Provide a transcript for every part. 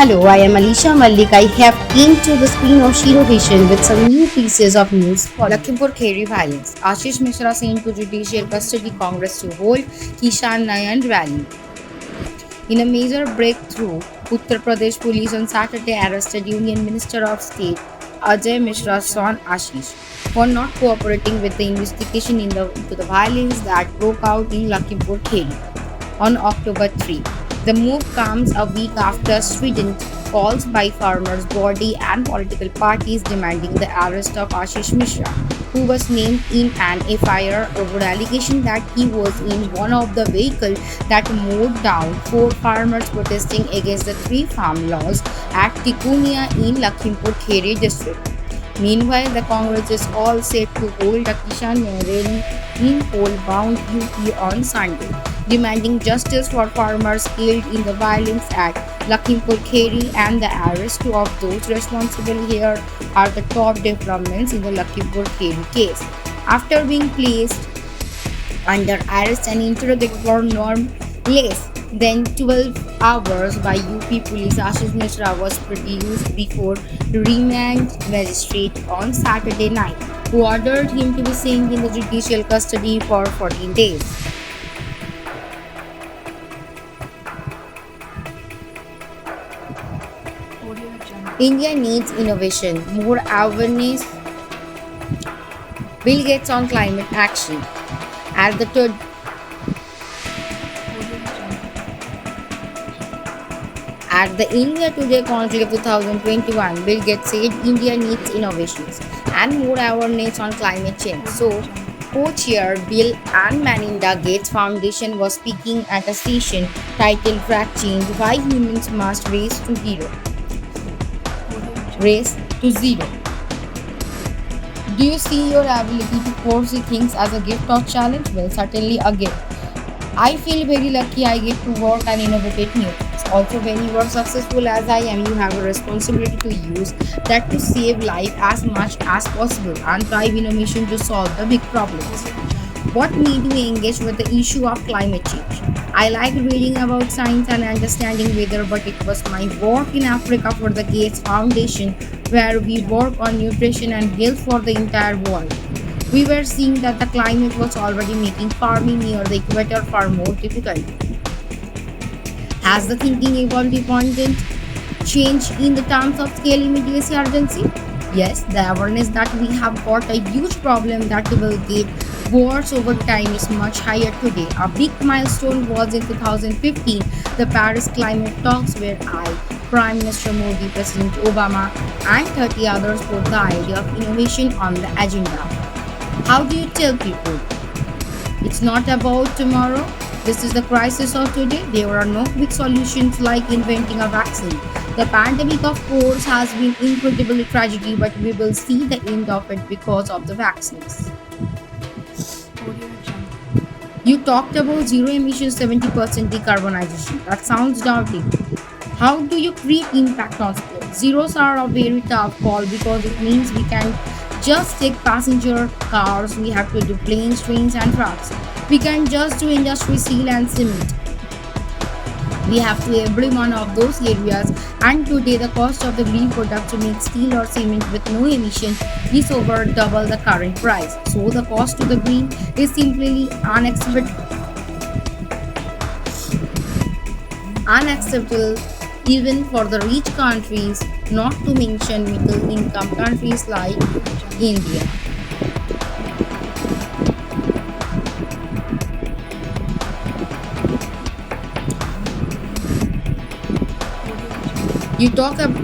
Hello, I am Alisha Malik. I have came to the screen of Shiro Vision with some new pieces of news. Lakhimpur Kheri violence. Ashish Misra sent to judicial custody Congress to hold Kisan Nyay rally. In a major breakthrough, Uttar Pradesh police on Saturday arrested Union Minister of State Ajay Mishra's son Ashish for not cooperating with the investigation into the violence that broke out in Lakhimpur Kheri on October 3. The move comes a week after strident calls by farmers' body and political parties demanding the arrest of Ashish Misra, who was named in an FIR over allegation that he was in one of the vehicles that mowed down four farmers protesting against the three farm laws at Tikunia in Lakhimpur Kheri district. Meanwhile, the Congress is all set to hold a Kisan Nyay rally in coal-bound UP on Sunday, demanding justice for farmers killed in the violence at Lakhimpur Kheri and the arrest of those responsible. Here are the top developments in the Lakhimpur Kheri case. After being placed under arrest and interrogated for less than 12 hours by UP police, Ashish Misra was produced before the remand magistrate on Saturday night, who ordered him to be sent in the judicial custody for 14 days. India needs innovation, more awareness. Bill Gates on climate action. At the third At the India Today Conclave 2021, Bill Gates said India needs innovations and more awareness on climate change. So, co-chair Bill and Melinda Gates Foundation was speaking at a session titled Track Change: Why Humans Must Race to Zero. Race to Zero. Do you see your ability to foresee things as a gift or challenge? Well, certainly a gift. I feel very lucky I get to work and innovate new things. Also, when you are successful as I am, you have a responsibility to use that to save life as much as possible and drive innovation to solve the big problems. What made me engage with the issue of climate change? I like reading about science and understanding weather, but it was my work in Africa for the Gates Foundation, where we work on nutrition and health for the entire world. We were seeing that the climate was already making farming near the equator far more difficult. Has the thinking evolved beyond change in the terms of scale, immediacy, urgency? Yes, the awareness that we have got a huge problem that will get worse over time is much higher today. A big milestone was in 2015, the Paris climate talks where Prime Minister Modi, President Obama, and 30 others put the idea of innovation on the agenda. How do you tell people? It's not about tomorrow. This is the crisis of today. There are no quick solutions like inventing a vaccine. The pandemic, of course, has been incredibly tragedy, but we will see the end of it because of the vaccines. You talked about zero emissions, 70% decarbonization. That sounds daunting. How do you create impact on scale? Zeros are a very tough call because it means we can just take passenger cars, we have to do planes, trains, and trucks. We can just do industry, steel, and cement. We have to every one of those areas, and today the cost of the green product to make steel or cement with no emission is over double the current price. So the cost to the green is simply unacceptable even for the rich countries, not to mention middle income countries like India. You talk about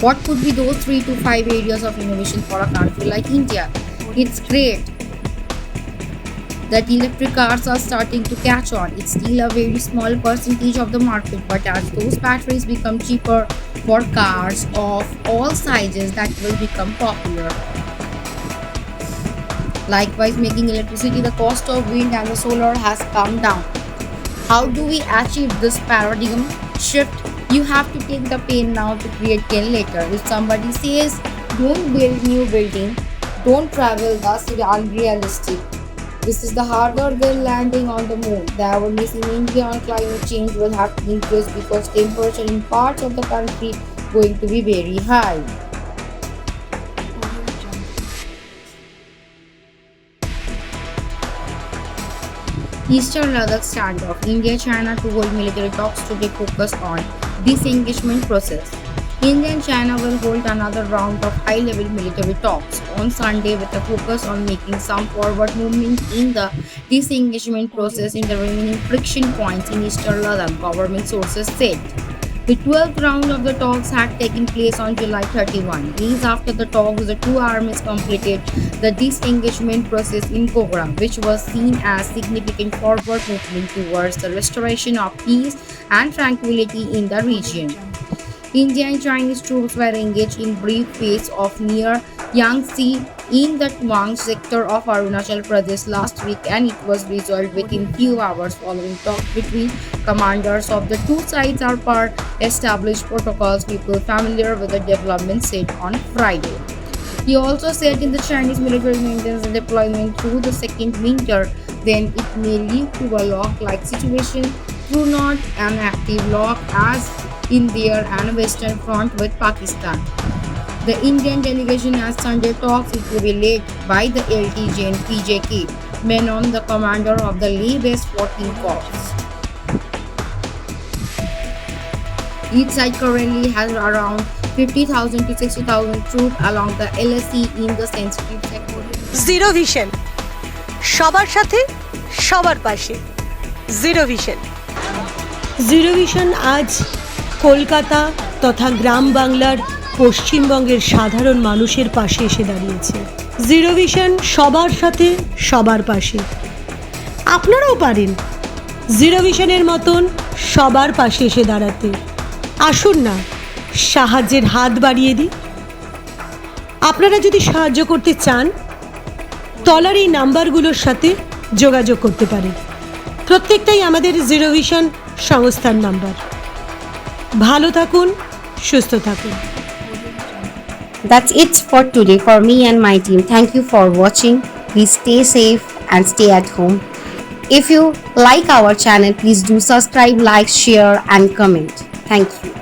what could be those 3 to 5 areas of innovation for a country like India. It's great that electric cars are starting to catch on. It's still a very small percentage of the market, but as those batteries become cheaper for cars of all sizes, that will become popular. Likewise, making electricity, the cost of wind and the solar has come down. How do we achieve this paradigm shift? You have to take the pain now to create gain later. If somebody says, don't build new building, don't travel, that's unrealistic. This is the harder than landing on the moon. The awareness in India on climate change will have to increase because temperature in parts of the country going to be very high. Eastern Ladakh standoff. India-China to hold military talks today focus on disengagement process. India and China will hold another round of high-level military talks on Sunday with a focus on making some forward movement in the disengagement process in the remaining friction points in Eastern Ladakh, government sources said. The 12th round of the talks had taken place on July 31. Days after the talks, the two armies completed the disengagement process in Kogra, which was seen as significant forward movement towards the restoration of peace and tranquility in the region. India and Chinese troops were engaged in brief phase of near Yangtze in the Tawang sector of Arunachal Pradesh last week, and it was resolved within few hours following talks between commanders of the two sides are per established protocols. People familiar with the development said on Friday. He also said in the Chinese military maintains the deployment through the second winter, then it may lead to a lock-like situation through not an active lock as in their and Western Front with Pakistan. The Indian delegation at Sunday talks it will be led by the LTJ and PJK, Menon, the commander of the Leh-based 14 Corps. Each side currently has around 50,000 to 60,000 troops along the LSE in the sensitive sector. Zero Vision, সবার সাথে সবার পাশে। Zero Vision আজ কলকাতা তথা গ্রাম বাংলার পশ্চিমবঙ্গের সাধারণ মানুষের পাশে এসে দাঁড়িয়েছে। জিরো ভিশন সবার সাথে সবার পাশে। আপনারাও পারেন জিরো ভিশনের মতন সবার পাশে এসে দাঁড়াতে। আসুন না সাহায্যের হাত বাড়িয়ে দিই। আপনারা যদি সাহায্য করতে চান তলার এই নাম্বারগুলোর সাথে যোগাযোগ করতে পারেন। প্রত্যেকটাই আমাদের জিরো ভিশন সংস্থার নাম্বার। ভালো থাকুন, সুস্থ থাকুন। That's it for today for me and my team. Thank you for watching. Please stay safe and stay at home. If you like our channel, please do subscribe, like, share and comment. Thank you.